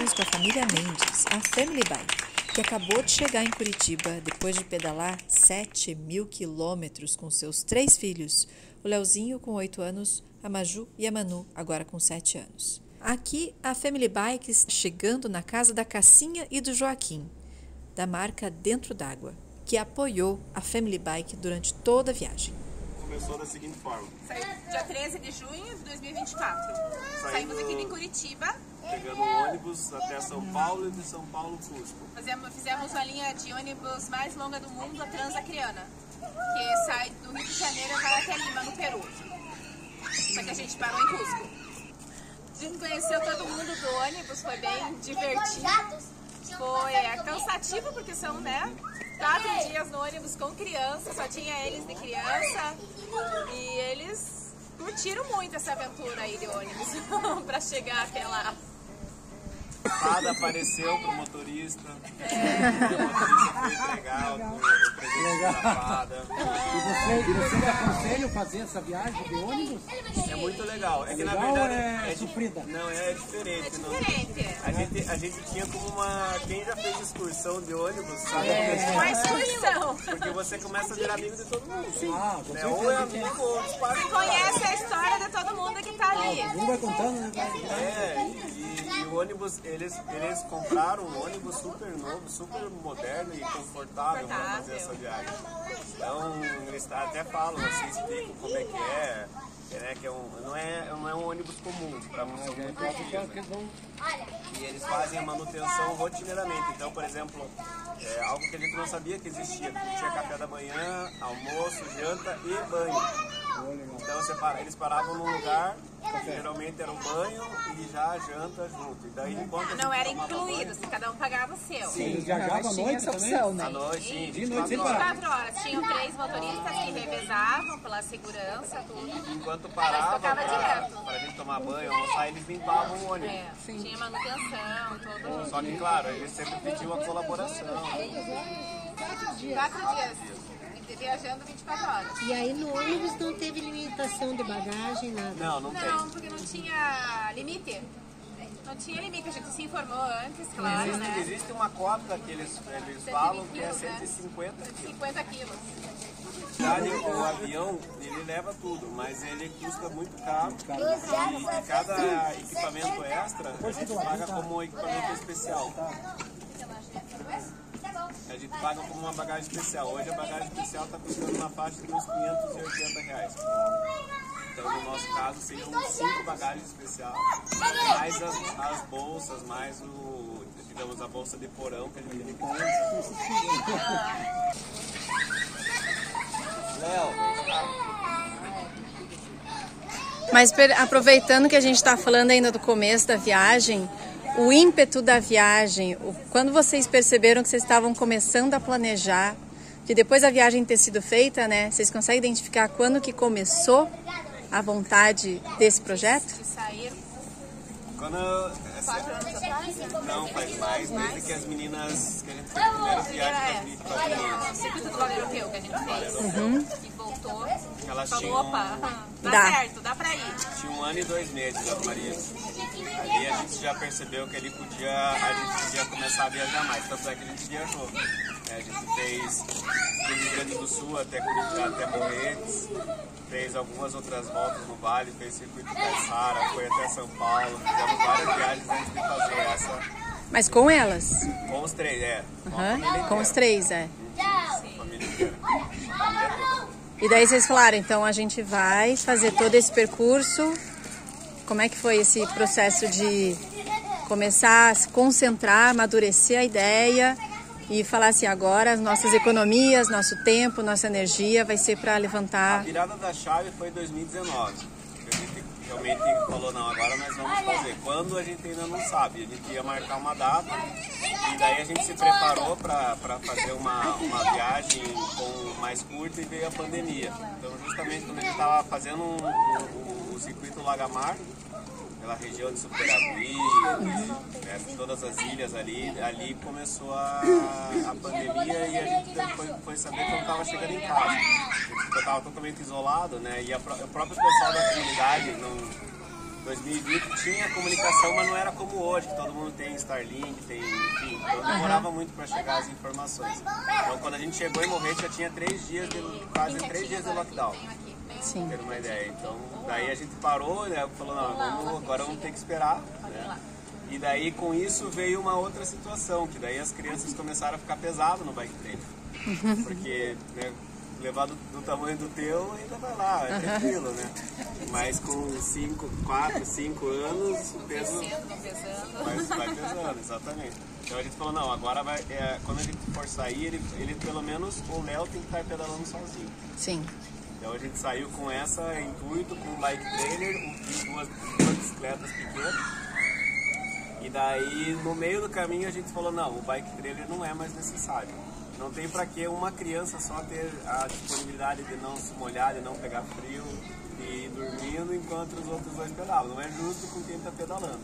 estamos com a família Mendes, a Family Bike, que acabou de chegar em Curitiba depois de pedalar 7.000 quilômetros com seus 3 filhos, o Leozinho com 8 anos, a Maju e a Manu, agora com 7 anos. Aqui, a Family Bike está chegando na casa da Cassinha e do Joaquim, da marca Dentro d'Água, que apoiou a Family Bike durante toda a viagem. Começou da seguinte forma. Saiu dia 13 de junho de 2024. Saímos aqui de Curitiba. Pegando um ônibus até São Paulo e de São Paulo, Cusco. Fizemos a linha de ônibus mais longa do mundo, a Transacriana, que sai do Rio de Janeiro e vai até Lima, no Peru. Só que a gente parou em Cusco. A gente conheceu todo mundo do ônibus, foi bem divertido. Foi cansativo porque são, 4 dias no ônibus com criança, só tinha eles de criança. E eles curtiram muito essa aventura aí de ônibus para chegar até lá. Nada apareceu pro motorista. O motorista foi entregar o presente da fada. E você aconselha fazer essa viagem de ônibus? É muito legal. É que na Legal verdade é sofrida? Não, é diferente. É diferente. A gente tinha como uma... Quem já fez excursão de ônibus sabe Uma excursão. porque você começa a virar amigo de todo mundo. Ah, com Né? Ou é amigo ou os pais. Você conhece a história de todo mundo que tá ali. Um vai contando, né? E o ônibus, eles compraram um ônibus super novo, super moderno e confortável para fazer essa viagem. Então, eles até falam, assim, explicam como é que é, né, que não é um ônibus comum, para muito utilizam. E eles fazem a manutenção rotineiramente. Então, por exemplo, algo que a gente não sabia que existia, tinha café da manhã, almoço, janta e banho. Então eles paravam num lugar, geralmente era o banho e já a janta junto. E daí, enquanto Não era incluído, cada um pagava o seu. Sim, eles viajavam à noite também? à noite, sim, De noite sem parar. 24 horas. Tinham 3 motoristas que revezavam pela segurança, tudo. enquanto parava tocava direto. para a gente tomar banho, almoçar, eles limpavam o ônibus. Tinha manutenção, tudo. Só que, claro, eles sempre pediam a colaboração. 4 dias. Viajando 24 horas. E aí no ônibus não teve limitação de bagagem, nada? Não tem. Não, porque não tinha limite. Não tinha limite, a gente se informou antes, claro, né? Existe uma cota que eles falam que é 150 quilos. 50 quilos. O avião, ele leva tudo, mas ele custa muito caro. E cada equipamento extra, a gente paga como um equipamento especial. A gente paga como uma bagagem especial. Hoje a bagagem especial está custando na faixa de uns R$580. Então, no nosso caso, seriam 5 bagagens especiais, mais as bolsas, mais digamos, a bolsa de porão que a gente tem que ter. Mas aproveitando que a gente está falando ainda do começo da viagem, o ímpeto da viagem, quando vocês perceberam que vocês estavam começando a planejar, que depois da viagem ter sido feita, né, vocês conseguem identificar quando que começou a vontade desse projeto? De sair Quando 4 anos atrás? não, faz mais, desde que as meninas, que a gente fez a primeira viagem com as meninas. O circuito do Vale Europeu que a gente fez. E voltou. Elas Falou, tinham, opa, dá certo, dá pra ir. tinham 1 ano e 2 meses, as Marias. Ali a gente já percebeu que a gente podia começar a viajar mais, tanto é que a gente viajou. A gente fez do Rio Grande do Sul até Curitiba, até Morretes, fez algumas outras voltas no Vale, fez circuito Caiçara, foi até São Paulo, fizemos várias viagens antes de fazer essa. Mas com elas? Com os 3, Com os 3, Família inteira. E daí vocês falaram, então a gente vai fazer todo esse percurso. Como é que foi esse processo de começar a se concentrar, amadurecer a ideia e falar assim, agora as nossas economias, nosso tempo, nossa energia vai ser para A levantar... virada da chave foi em 2019. A gente realmente falou, não, agora nós vamos fazer. Quando a gente ainda não sabe, a gente ia marcar uma data e daí a gente se preparou para fazer uma viagem mais curta e veio a pandemia. Então justamente quando a gente estava fazendo o circuito Lagamar, pela região de Superaguí, todas as ilhas ali começou a pandemia e a gente foi saber que eu estava chegando em casa. Eu estava totalmente isolado, né? E o próprio pessoal da comunidade 2020 tinha comunicação, mas não era como hoje, que todo mundo tem Starlink, tem, enfim, então demorava muito para chegar as informações. Então quando a gente chegou em Morrete já tinha quase 3 dias de lockdown. Sim. Ter uma ideia. Então daí a gente parou, né, falou, não, agora vamos ter que esperar, né? E daí com isso veio uma outra situação, que daí as crianças começaram a ficar pesado no bike trailer. Porque, né, levar do tamanho do teu ainda vai lá, é tranquilo, né? Mas com 4, 5 anos o peso vai pesando, exatamente. Então a gente falou, não, agora quando a gente for sair, ele pelo menos, o Léo tem que estar pedalando sozinho. Sim. Então a gente saiu com essa intuito, com um bike trailer e duas bicicletas pequenas. E daí no meio do caminho a gente falou, não, o bike trailer não é mais necessário. Não tem pra que uma criança só ter a disponibilidade de não se molhar, de não pegar frio e ir dormindo enquanto os outros dois pedalam. Não é justo com quem tá pedalando.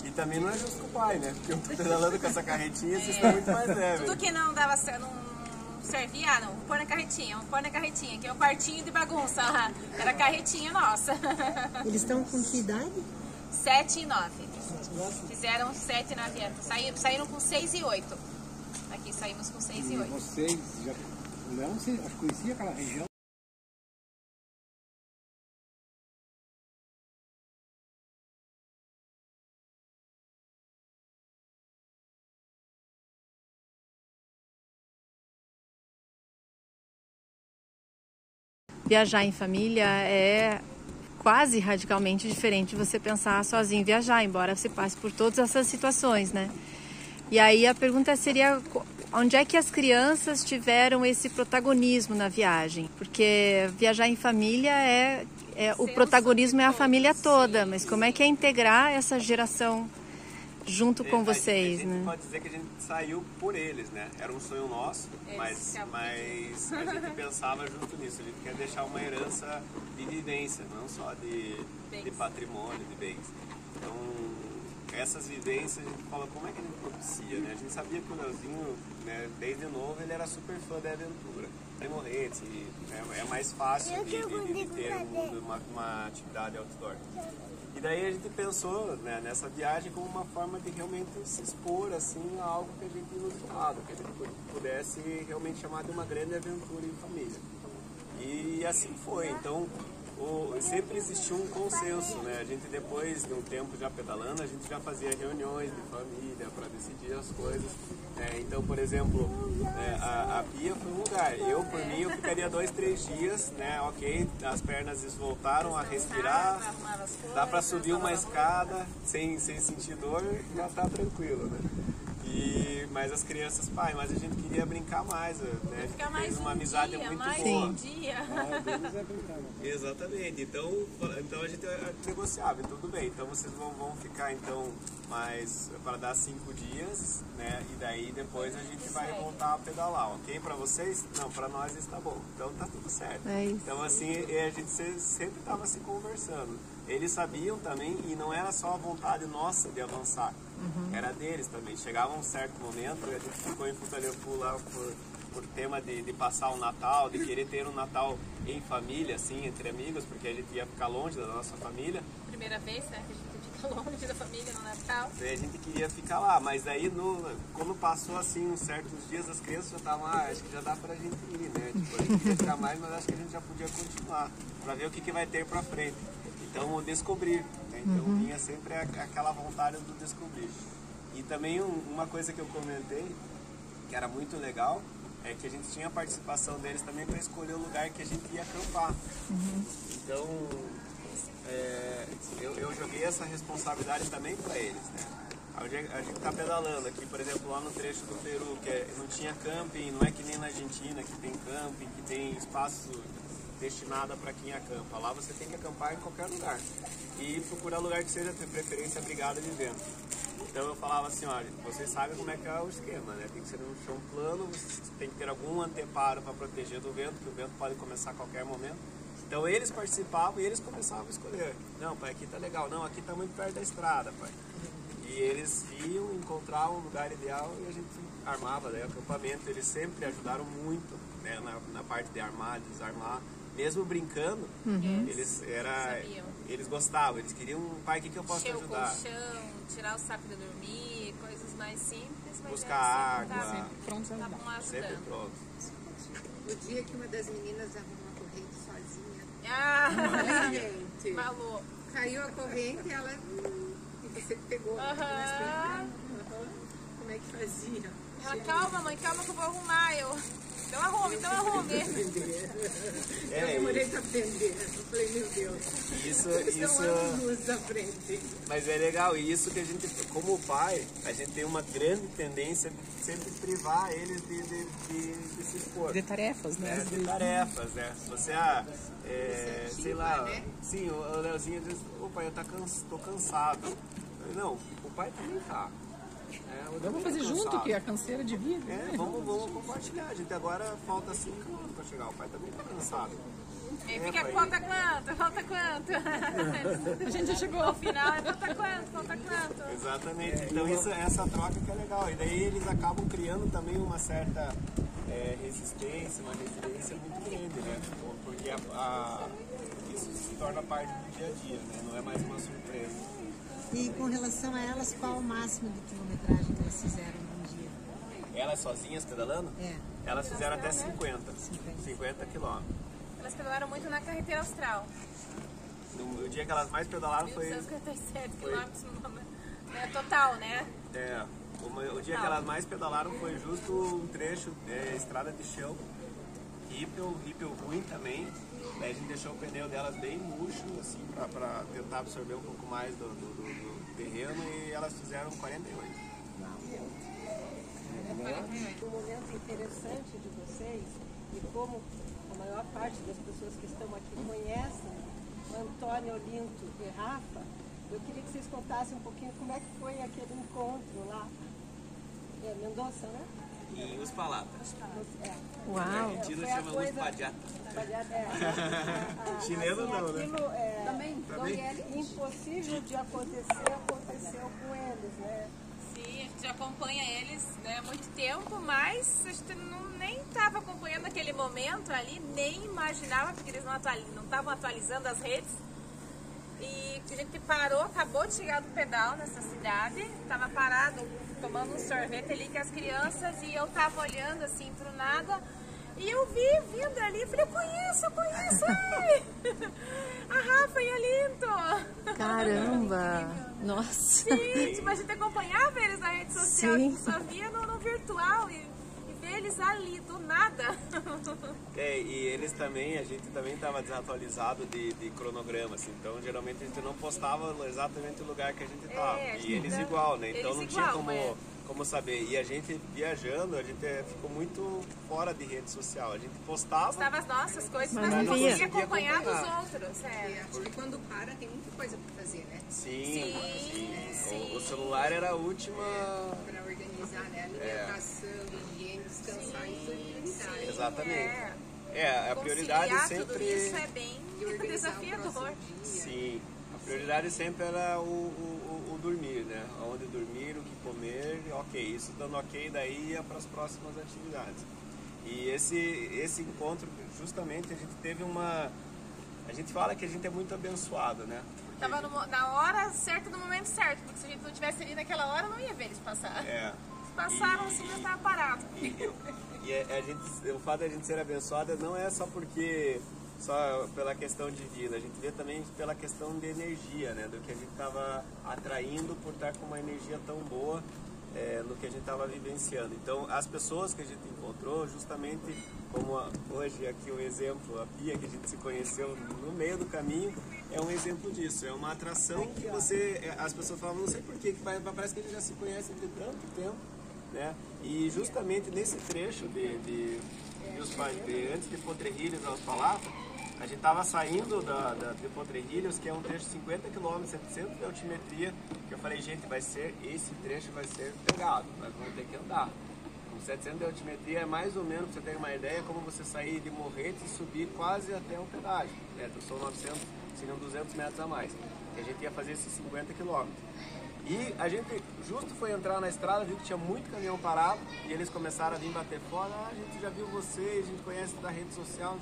E também não é justo com o pai, né? Porque eu tô pedalando com essa carretinha, vocês estão muito mais leves. Tudo que não dava não servia, não. Põe na carretinha, que é o quartinho de bagunça lá. Era a carretinha nossa. Eles estão com que idade? 7 e 9. Fizeram 7 na Vieta. Saíram com 6 e 8. Aqui saímos com 6 e 8. Vocês já... O Léo, você acho que conhecia aquela região? Viajar em família é quase radicalmente diferente de você pensar sozinho viajar, embora você passe por todas essas situações, né? E aí a pergunta seria, onde é que as crianças tiveram esse protagonismo na viagem? Porque viajar em família o protagonismo é a família toda, mas como é que é integrar essa geração junto com vocês, a gente né? pode dizer que a gente saiu por eles, né? Era um sonho nosso, mas a gente pensava junto nisso. A gente quer deixar uma herança de vivência, não só de patrimônio, de bens. Então, essas vivências, a gente fala, como é que a gente propicia, né? A gente sabia que o Leozinho, né, desde novo, ele era super fã da aventura. Em Morrete, é mais fácil de ter uma atividade outdoor. E daí a gente pensou, né, nessa viagem como uma forma de realmente se expor assim, a algo que a gente inusitado, que a gente pudesse realmente chamar de uma grande aventura em família. E assim foi. Então sempre existiu um consenso, né? A gente depois de um tempo já pedalando, a gente já fazia reuniões de família para decidir as coisas. Então, por exemplo, a Pia foi um lugar. Eu, por mim, eu ficaria 2, 3 dias, né? Ok, as pernas voltaram a respirar, dá para subir uma escada sem sentir dor, já tá tranquilo, né? Mas as crianças, pai, mas a gente queria brincar mais, né? A gente fez uma amizade muito boa. Exatamente. Então a gente negociava, tudo bem. Então vocês vão ficar então mais para dar 5 dias, né? E daí depois a gente vai voltar a pedalar, ok? Para vocês? Não, para nós está bom. Então tá tudo certo. Então assim, a gente sempre estava se conversando. Eles sabiam também, e não era só a vontade nossa de avançar, era deles também. Chegava um certo momento, a gente ficou em Futaleufú lá por tema de passar o Natal, de querer ter um Natal em família, assim, entre amigos, porque a gente ia ficar longe da nossa família. Primeira vez, né, que a gente fica longe da família no Natal. E a gente queria ficar lá, mas daí quando passou assim uns certos dias, as crianças já estavam, acho que já dá pra gente ir, né? Tipo, a gente queria ficar mais, mas acho que a gente já podia continuar, pra ver o que vai ter pra frente. Então, descobrir, né? Então vinha sempre aquela vontade do descobrir. E também uma coisa que eu comentei, que era muito legal, é que a gente tinha a participação deles também para escolher o lugar que a gente ia acampar. Então, eu joguei essa responsabilidade também para eles, né? A gente está pedalando aqui, por exemplo, lá no trecho do Peru, que não tinha camping, não é que nem na Argentina, que tem camping, que tem espaço destinado para quem acampa. Lá você tem que acampar em qualquer lugar e procurar lugar que seja de preferência abrigado de vento. Então eu falava assim, olha, vocês sabem como é que é o esquema, né? Tem que ser um chão plano, você tem que ter algum anteparo para proteger do vento, que o vento pode começar a qualquer momento. Então eles participavam e eles começavam a escolher. Não, pai, aqui tá legal. Não, aqui tá muito perto da estrada, pai. E eles iam encontrar um lugar ideal e a gente armava, né, o acampamento. Eles sempre ajudaram muito, né, na parte de armar, desarmar. mesmo brincando, eles gostavam, eles queriam, pai, o que eu posso te ajudar? Encher o colchão, tirar o saco de dormir, coisas mais simples, mas buscar água, sempre prontos a ajudar. Sempre pronto. O dia que uma das meninas arrumou a corrente sozinha. Ah, Gente, Malu. caiu a corrente e ela... E você pegou. Como é que fazia? Ela, calma, mãe, calma que eu vou arrumar. Então arrume. Eu demorei pra aprender. Eu falei, meu Deus. Isso. Nos aprende. Mas é legal, e isso que a gente, como pai, a gente tem uma grande tendência de sempre privar eles de se expor. De tarefas, né? De tarefas, né? Você, sei lá, né? Sim, o Leozinho diz, ô pai, tô cansado. Eu falei, não, o pai também tá. Vamos fazer junto, que é a canseira de vida. Vamos compartilhar. A gente agora falta 5 anos para chegar. O pai também tá cansado. E fica falta quanto? A gente já chegou. No final falta quanto? Exatamente. Então essa troca que é legal. E daí eles acabam criando também uma certa resistência, uma resiliência muito grande, né? Porque isso se torna parte do dia a dia, né? Não é mais uma surpresa. E com relação a elas, qual o máximo de quilometragem que elas fizeram num dia? Elas sozinhas pedalando? Elas fizeram até 50 quilômetros. Elas pedalaram muito na carretera austral. O dia que elas mais pedalaram foi... 157 quilômetros total, né? O dia que elas mais pedalaram foi justo um trecho estrada de chão. Ripple ruim também. Daí a gente deixou o pneu delas bem murcho, assim, para tentar absorver um pouco mais do terreno, e elas fizeram 48. Um momento interessante de vocês, e como a maior parte das pessoas que estão aqui conhecem Antônio, Olinto e Rafa, eu queria que vocês contassem um pouquinho como é que foi aquele encontro lá. Mendoza, né? E os palatas. Uau! Argentino chama os padiata. Chileno não, né? Também. Impossível de acontecer, aconteceu com eles, né? Sim, a gente acompanha eles, né, há muito tempo, mas a gente nem estava acompanhando aquele momento ali, nem imaginava, porque eles não estavam atualizando as redes. E a gente parou, acabou de chegar do pedal nessa cidade, estava parado tomando um sorvete ali com as crianças, e eu tava olhando assim pro nada, e eu vi vindo ali, falei, eu conheço, ai! A Rafa e a Linto! Caramba! Nossa! Sim, tipo, a gente acompanhava eles na rede social, Sim. só via no virtual, e ver eles ali, do nada. E eles também, a gente também estava desatualizado de cronograma, assim, então geralmente a gente não postava exatamente o lugar que a gente estava. E eles igual, né? Então não tinha como saber. E a gente viajando, a gente ficou muito fora de rede social. A gente postava as nossas coisas, mas mas não não via. conseguia acompanhar dos outros. Acho que quando para tem muita coisa para fazer, né? Sim. O celular era a última... Para organizar, né? Alimentação, higiene, descansar, isso é prioridade. Exatamente. A prioridade conciliar sempre... tudo isso é bem desafiador. Sim. A prioridade sempre era o dormir, né? Onde dormir, o que comer, ok. Isso dando ok, daí ia para as próximas atividades. E esse encontro, justamente, a gente teve uma... A gente fala que a gente é muito abençoado, né? Tava na hora certa, no momento certo, porque se a gente não tivesse ali naquela hora, não ia ver eles passar. Eles passaram assim, já estava parado. O fato de a gente ser abençoada não é só pela questão de vida, a gente vê também pela questão de energia, né? Do que a gente estava atraindo por estar com uma energia tão boa no que a gente estava vivenciando. Então, as pessoas que a gente encontrou, justamente como hoje aqui o exemplo, a Pia, que a gente se conheceu no meio do caminho, é um exemplo disso. É uma atração que as pessoas falam, não sei porquê, parece que a gente já se conhece de tanto tempo, né? E justamente nesse trecho antes de Potrerilhos aos Palatas, a gente estava saindo de Potrerilhos, que é um trecho de 50 km, 700 de altimetria, que eu falei, gente, esse trecho vai ser pegado, nós vamos ter que andar. Com 700 de altimetria é mais ou menos, para você ter uma ideia, como você sair de Morretes e subir quase até o pedágio, né? Então são 900, seriam 200 metros a mais, que a gente ia fazer esses 50 km. E a gente justo foi entrar na estrada, viu que tinha muito caminhão parado, e eles começaram a vir bater fora, a gente já viu vocês, a gente conhece da rede social.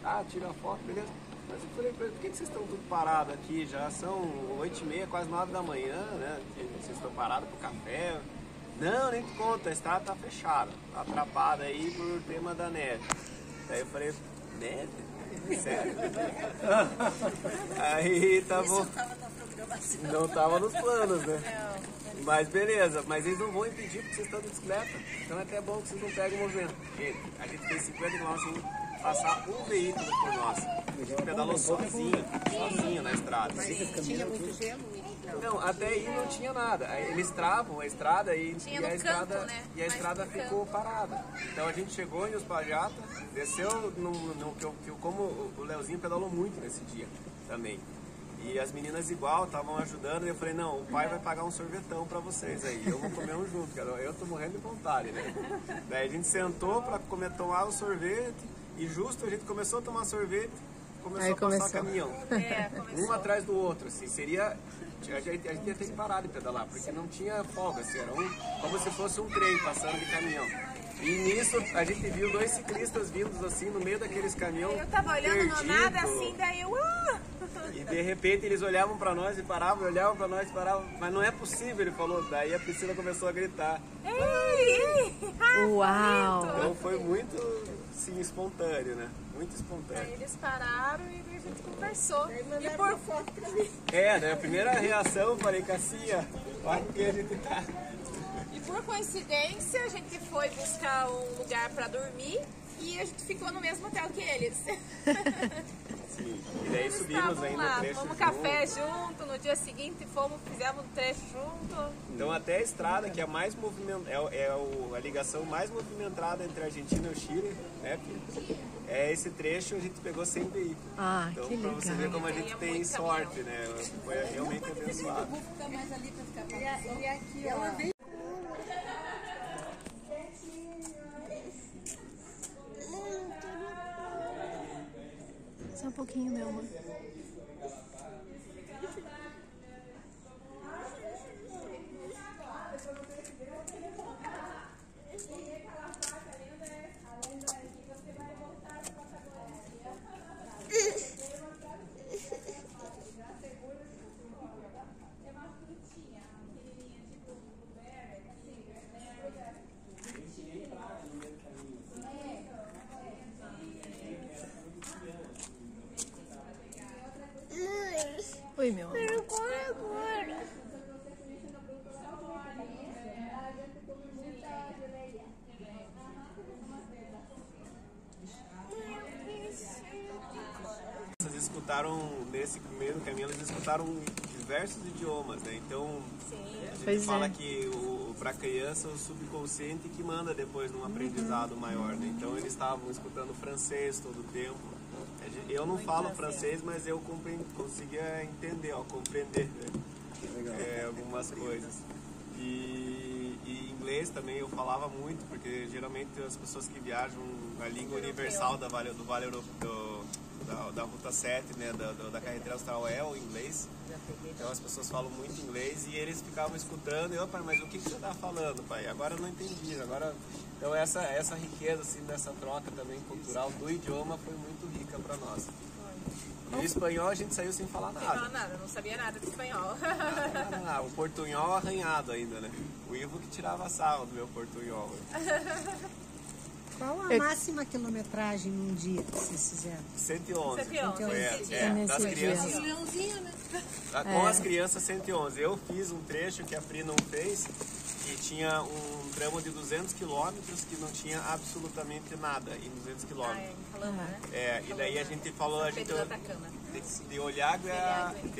Ah, tira a foto, beleza. Mas eu falei pra ele, por que vocês estão tudo parados aqui? Já são 8h30, quase 9 da manhã, né? Vocês estão parados pro café. Não, nem te conta, a estrada tá fechada, tá atrapada aí por tema da neve. Daí eu falei, neve? Sério? Aí tá bom. Não tava nos planos, né? Mas beleza, mas eles não vão impedir porque vocês estão de bicicleta. Então é até bom que vocês não peguem o movimento. Gente, a gente tem 50 km sem passar um veículo por nós. A gente pedalou sozinho na estrada. Mas tinha muito gelo? Não, até aí não tinha nada. Aí eles travam a estrada e a estrada, canto, né? e a estrada ficou parada. Então a gente chegou em Uspallata, desceu como o Leozinho pedalou muito nesse dia também. E as meninas igual estavam ajudando, e eu falei, não, o pai vai pagar um sorvetão pra vocês aí, eu vou comer um junto, cara. Eu tô morrendo de vontade, né? Daí a gente sentou pra tomar o sorvete, e justo a gente começou a tomar sorvete, começou a passar caminhão. Um atrás do outro, assim, seria... A gente ia ter que parar de pedalar, porque não tinha folga, assim, era como se fosse um trem passando de caminhão. E nisso a gente viu 2 ciclistas vindos assim no meio daqueles caminhões. Eu tava olhando no nada assim, daí eu... E de repente eles olhavam pra nós e paravam, olhavam pra nós e paravam. Mas não é possível, ele falou. Daí a Priscila começou a gritar. Uau! Então foi muito, sim, espontâneo, né? Muito espontâneo. Aí eles pararam e a gente conversou. E por foto pra mim. Né? A primeira reação eu falei, Cassia, olha que a gente tá... E por coincidência a gente foi buscar um lugar pra dormir e a gente ficou no mesmo hotel que eles. Sim. E daí subimos ainda lá, o trecho fomos café junto, no dia seguinte fizemos um trecho junto. Então até a estrada, que é a mais a ligação mais movimentada entre a Argentina e o Chile, né? É esse trecho a gente pegou sem veículo. Ah, então, que pra você ver como a gente tem sorte, caminhão. né? Foi realmente abençoado. E aqui, ó. Só um pouquinho, meu amor. Oi, meu amor. Eles escutaram, nesse primeiro caminho, eles escutaram diversos idiomas, né? Então, a gente fala que para criança o subconsciente que manda depois num aprendizado maior, né? Então eles estavam escutando francês todo o tempo. Eu não falo francês, mas eu conseguia entender, compreender, né? Algumas coisas. E inglês também eu falava muito, porque geralmente as pessoas que viajam a língua universal do Vale Europeu, da Ruta 7, né, da carretera austral é o inglês. Então as pessoas falam muito inglês e eles ficavam escutando e eu, pai, mas o que você está falando, pai? Agora eu não entendi. Então essa riqueza assim, dessa troca também cultural do idioma foi muito rica para nós. E o espanhol a gente saiu sem falar nada. Sem falar nada, não sabia nada de espanhol. O portunhol arranhado ainda, né? O Ivo que tirava sarro do meu portunhol. Qual a máxima quilometragem num dia que vocês fizeram? 111. 111. Foi, das crianças. Leãozinho, né? Com as crianças, 111. Eu fiz um trecho que a Pri não fez, que tinha um tramo de 200 quilômetros que não tinha absolutamente nada em 200 quilômetros. E daí a gente falou, de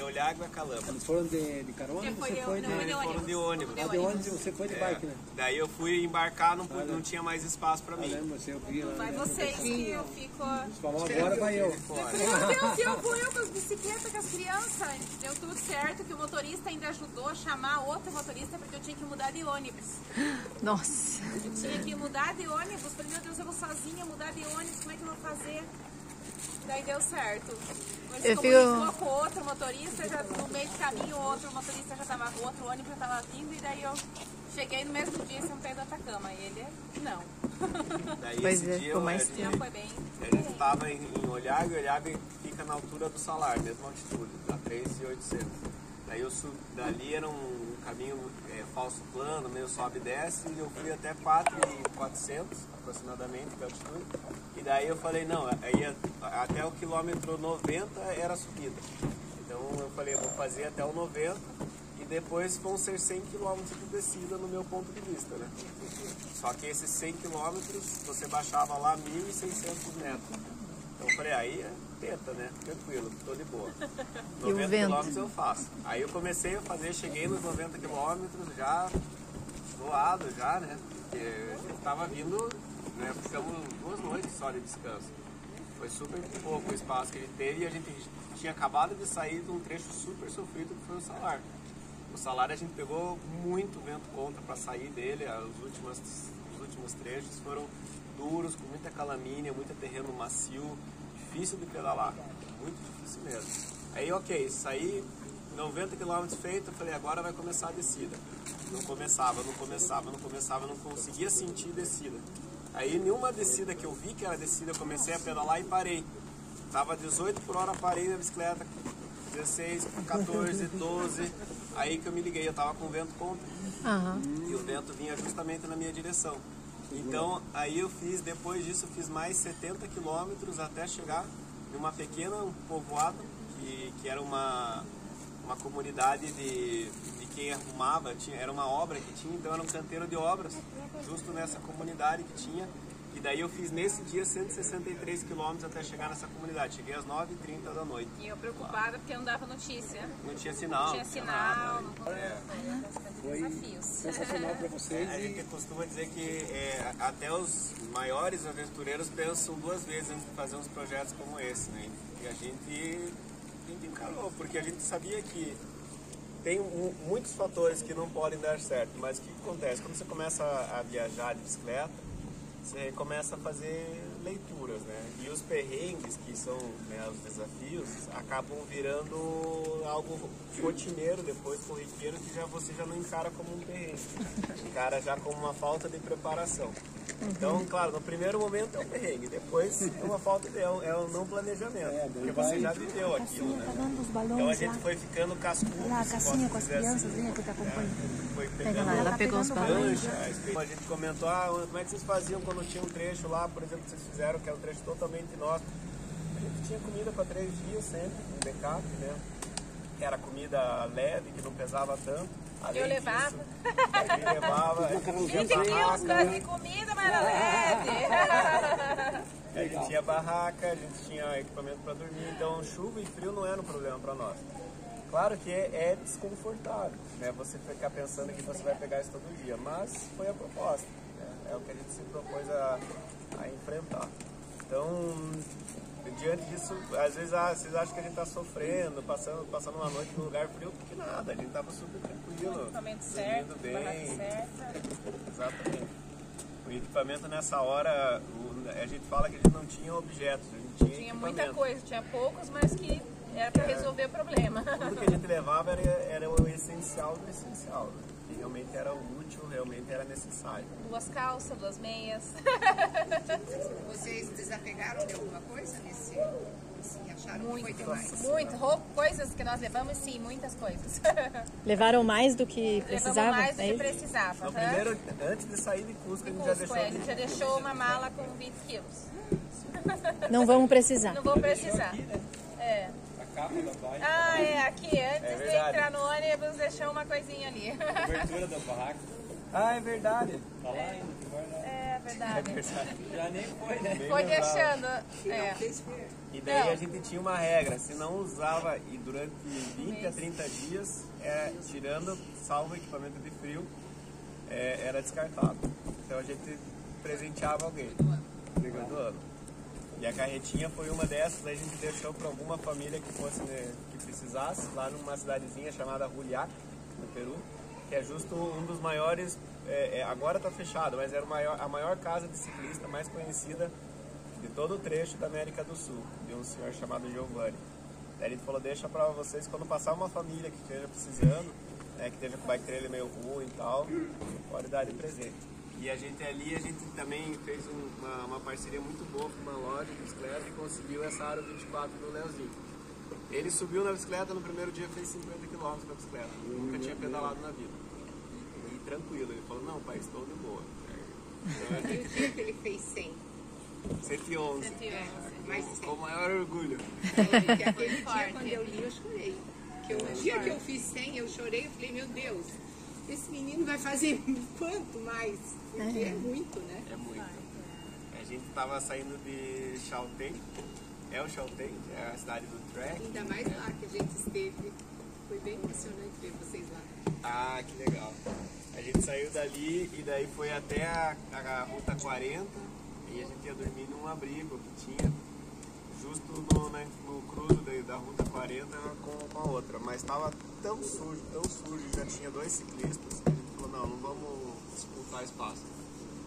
Olhagua a Calama. Eles foram de carona ou você foi de... Eles foram de ônibus. De ônibus você foi de bike, né? Daí eu fui embarcar, não tinha mais espaço pra mim. Você ouvia lá. Vai vocês que eu fico... Você falou, agora vai eu. Meu Deus, eu vou com as bicicletas com as crianças. Deu tudo certo, que o motorista ainda ajudou a chamar outro motorista, porque eu tinha que mudar de ônibus. Nossa. Eu tinha que mudar de ônibus. Falei, meu Deus, eu vou sozinha mudar de ônibus, como é que eu vou fazer? Daí deu certo. Mas comunicou com outro motorista, já no meio do caminho, o outro ônibus já estava vindo, e daí eu cheguei no mesmo dia em São Pedro do Atacama. E ele, não. Daí Pois esse é, dia ficou mais a tempo. gente, Foi bem. a gente estava em Olhag, e Olhag fica na altura do Salar, mesma altitude, a 3.800. Daí eu subi, dali era um caminho falso plano, meio sobe e desce, e eu fui até 4.400 aproximadamente de altitude. E daí eu falei, não, aí até o quilômetro 90 era subida. Então eu falei, eu vou fazer até o 90 e depois vão ser 100 km de descida no meu ponto de vista, né? Só que esses 100 km você baixava lá 1.600 metros. Então eu falei, aí é teta, né? Tranquilo, tô de boa. 90 km eu faço. Aí eu comecei a fazer, cheguei nos 90 km já voado já, né? Porque a gente tava vindo, né? Ficamos 2 noites só de descanso. Foi super pouco o espaço que a gente teve e a gente tinha acabado de sair de um trecho super sofrido que foi o Salar. O Salar a gente pegou muito vento contra para sair dele, os últimos trechos foram duros, com muita calamínea, muito terreno macio, difícil de pedalar, muito difícil mesmo. Aí ok, saí 90 km feito, eu falei, agora vai começar a descida. Não começava, não conseguia sentir descida. Aí nenhuma descida que eu vi que era descida, eu comecei a pedalar e parei. Tava 18 por hora, parei na bicicleta, 16, 14, 12, aí que eu me liguei, eu tava com o vento contra. E o vento vinha justamente na minha direção. Então aí eu fiz, depois disso eu fiz mais 70 quilômetros até chegar em uma pequena povoado, que era uma comunidade de quem arrumava, era uma obra que tinha, então era um canteiro de obras, justo nessa comunidade que tinha. E daí eu fiz nesse dia 163 quilômetros até chegar nessa comunidade. Cheguei às 9h30 da noite. E eu preocupada porque não dava notícia. Não tinha sinal. Não tinha sinal. Foi Desafios. sensacional para vocês. A gente costuma dizer que até os maiores aventureiros pensam 2 vezes antes de fazer uns projetos como esse, né? E a gente encarou, porque a gente sabia que tem muitos fatores que não podem dar certo, mas o que acontece? Quando você começa a viajar de bicicleta, você começa a fazer leituras, né? E os perrengues, que são, né, os desafios, acabam virando algo rotineiro depois, corriqueiro, que você já não encara como um perrengue, encara já como uma falta de preparação. Então, claro, no primeiro momento é um perrengue, depois é uma falta de, é um não planejamento, porque você já viveu aquilo, né? Então a gente foi ficando cascudo, lá, a casinha com as crianças, que te acompanham. Foi Pega lá, ela pegou os balões. a gente comentou, como é que vocês faziam quando tinha um trecho lá, por exemplo, que vocês fizeram, que é um trecho totalmente nosso. A gente tinha comida para 3 dias sempre, um backup, né? Era comida leve, que não pesava tanto. Eu levava. Ele levava 20 quilos de comida, mas era leve. A gente tinha barraca, a gente tinha equipamento para dormir, então chuva e frio não era um problema para nós. Claro que é desconfortável, né? Você ficar pensando que você vai pegar isso todo dia, mas foi a proposta, né? É o que a gente se propôs a enfrentar. Então, diante disso, às vezes vocês acham que a gente está sofrendo, passando uma noite num lugar frio, porque nada, a gente estava super tranquilo, Equipamento certo, dormindo bem. barraca certa. Exatamente. O equipamento nessa hora, a gente fala que a gente não tinha objetos, a gente tinha muita coisa, tinha poucos, mas que era para resolver o problema. Tudo que a gente levava era o essencial do essencial, né? Que realmente era útil, realmente era necessário. 2 calças, 2 meias. Vocês desapegaram de alguma coisa nesse? Assim, acharam que foi demais? Muito, coisas que nós levamos, sim, muitas coisas. Levaram mais do que precisavam? Levamos mais do que precisava. No primeiro, antes de sair de Cusco, a gente já deixou uma mala com 20 quilos. Não vamos precisar. Não vou precisar. É. Aqui, antes de entrar no ônibus, deixou uma coisinha ali. Abertura da barraca. Ah, é verdade. Tá lá ainda. É verdade. Já nem foi, né? Foi deixando. E daí a gente tinha uma regra, se não usava e durante 20 a 30 dias, tirando, salvo equipamento de frio, era descartado. Então a gente presenteava alguém, do ano. E a carretinha foi uma dessas, a gente deixou para alguma família que fosse, né, que precisasse, lá numa cidadezinha chamada Juliaca, no Peru, que é justo um dos maiores, agora está fechado, mas era a maior casa de ciclista mais conhecida de todo o trecho da América do Sul, de um senhor chamado Giovanni. Daí ele falou, deixa para vocês, quando passar uma família que esteja precisando, né, que esteja com o bike trailer meio ruim e tal, pode dar de presente. E a gente também fez uma parceria muito boa com uma loja de bicicleta e conseguiu essa Aro 24 do Leozinho. Ele subiu na bicicleta, no primeiro dia fez 50 km com a bicicleta. Nunca tinha pedalado na vida. E tranquilo, ele falou, não pai, estou de boa. E o dia que ele fez 100? 111. Mais Com o maior orgulho. Porque aquele dia, quando eu li, eu chorei. Porque o dia que eu fiz 100, eu chorei, eu falei, meu Deus, esse menino vai fazer quanto mais? Porque é muito, né? É muito. A gente estava saindo de Chaltén, o Chaltén, que é a cidade do track. Ainda mais lá que a gente esteve. Foi bem emocionante ver vocês lá. Ah, que legal. A gente saiu dali e daí foi até a Ruta 40 e a gente ia dormir num abrigo que tinha justo no cruzo da Ruta 40 com a outra. Mas estava tão sujo, já tinha 2 ciclistas que a gente falou, não vamos disputar espaço.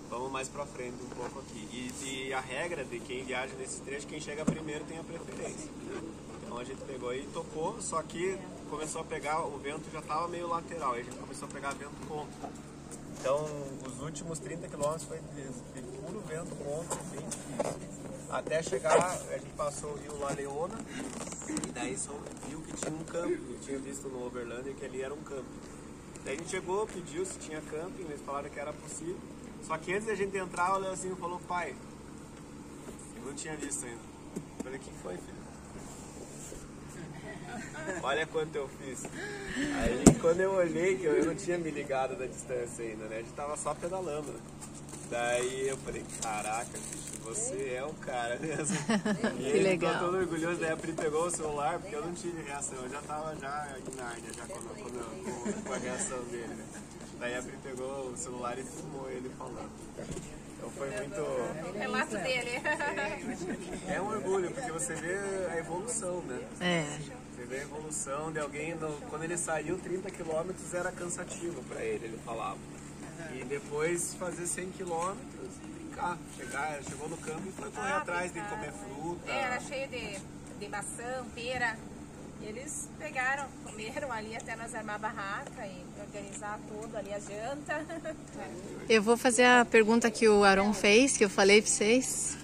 Vamos mais pra frente um pouco aqui. E a regra de quem viaja nesses trechos, quem chega primeiro tem a preferência. Então a gente pegou e tocou, só que começou a pegar, o vento já estava meio lateral, e a gente começou a pegar vento contra. Então os últimos 30 km foi de puro vento contra, bem difícil. Até chegar, a gente passou o rio La Leona, e daí só viu que tinha um camping. Eu tinha visto no Overlander que ali era um camping. Daí a gente chegou, pediu se tinha camping, eles falaram que era possível. Só que antes da gente entrar, o Leozinho falou, pai, eu não tinha visto ainda. Eu falei, o que foi, filho? Olha quanto eu fiz. Aí quando eu olhei, que eu não tinha me ligado da distância ainda, né? A gente tava só pedalando. Daí eu falei, caraca, bicho, você é o cara mesmo. E ele ficou todo orgulhoso, daí a Pri pegou o celular, porque eu não tive reação, eu já tava em Nárnia, já com a reação dele, né? Daí a Pri pegou o celular e filmou ele falando. Então foi muito... O relato dele. É um orgulho, porque você vê a evolução, né? Você vê a evolução de alguém, quando ele saiu 30 km era cansativo pra ele falava. E depois fazer 100 km e brincar. Chegou no campo e foi correr atrás de comer fruta. Era cheio de maçã, pera. E eles pegaram, comeram ali até nós armar a barraca e organizar tudo ali, a janta. Eu vou fazer a pergunta que o Aron fez, que eu falei para vocês.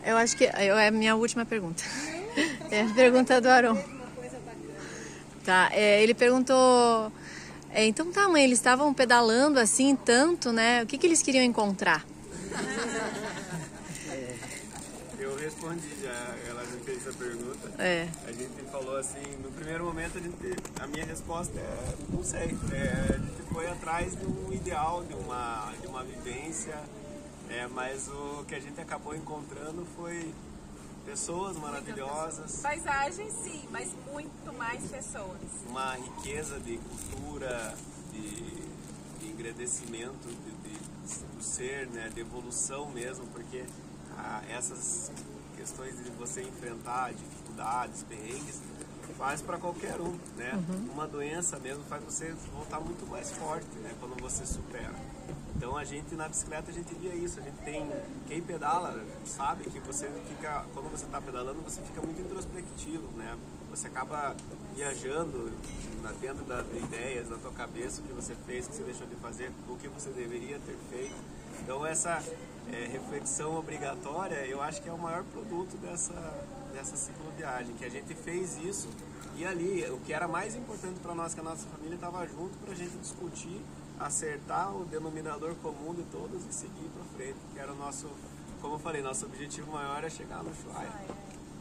Eu acho que é a minha última pergunta. É a pergunta do Aron. Tá, ele perguntou... então tá, mãe, eles estavam pedalando assim tanto, né? O que eles queriam encontrar? Eu respondi já, ela me fez essa pergunta. A gente falou assim, no primeiro momento a minha resposta é, não sei, a gente foi atrás de um ideal, de uma vivência, mas o que a gente acabou encontrando foi pessoas maravilhosas. Paisagens sim, mas muito mais pessoas. Uma riqueza de cultura, de engrandecimento do ser, né, de evolução mesmo, porque essas questões de você enfrentar dificuldades, perrengues, faz para qualquer um, né? Uma doença mesmo faz você voltar muito mais forte, né, quando você supera. Então a gente na bicicleta a gente via isso, a gente tem, quem pedala sabe que você fica, quando você está pedalando você fica muito introspectivo, né? Você acaba viajando dentro das ideias da tua cabeça, o que você fez, o que você deixou de fazer, o que você deveria ter feito. Então essa reflexão obrigatória, eu acho que é o maior produto dessa cicloviagem, que a gente fez isso e ali, o que era mais importante para nós, que a nossa família estava junto para a gente discutir, acertar o denominador comum de todos e seguir para frente, que era o nosso, como eu falei, nosso objetivo maior é chegar no Ushuaia.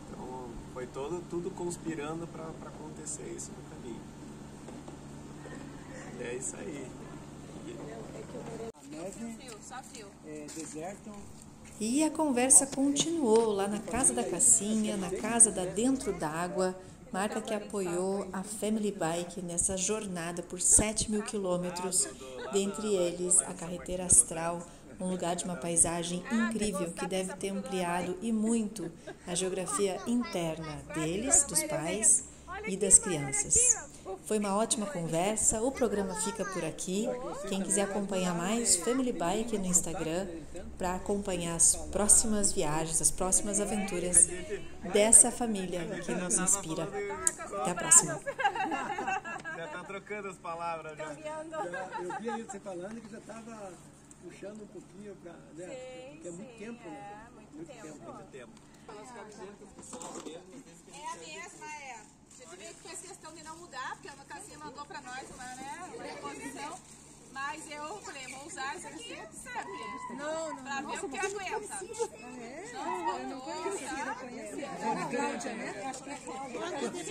Então foi tudo conspirando para acontecer isso no caminho. E é isso aí. Só fio. Deserto. E a conversa continuou lá na Casa da Cassinha, na Casa da Dentro d'Água, marca que apoiou a Family Bike nessa jornada por 7.000 quilômetros, dentre eles a Carretera Astral, um lugar de uma paisagem incrível que deve ter ampliado e muito a geografia interna deles, dos pais e das crianças. Foi uma ótima conversa, o programa fica por aqui. Quem quiser acompanhar mais, Family Bike no Instagram, para acompanhar as próximas viagens, as próximas aventuras dessa família que nos inspira. Até a próxima. Já tá trocando as palavras. Já. Eu vi aí você falando que já estava puxando um pouquinho para, né? Sim, Porque é muito tempo, né? É, muito tempo. Muito tempo. As camisetas que são as mesmas, desde que É a mesma, é. A gente meio que fez questão de não mudar, porque a casinha mandou pra nós uma reposição. Mas eu falei, vou usar isso aqui sempre. Não, não. Pra ver o que aguenta. Eu não conhecia. Era a Cláudia, né? Acho que é a Cláudia.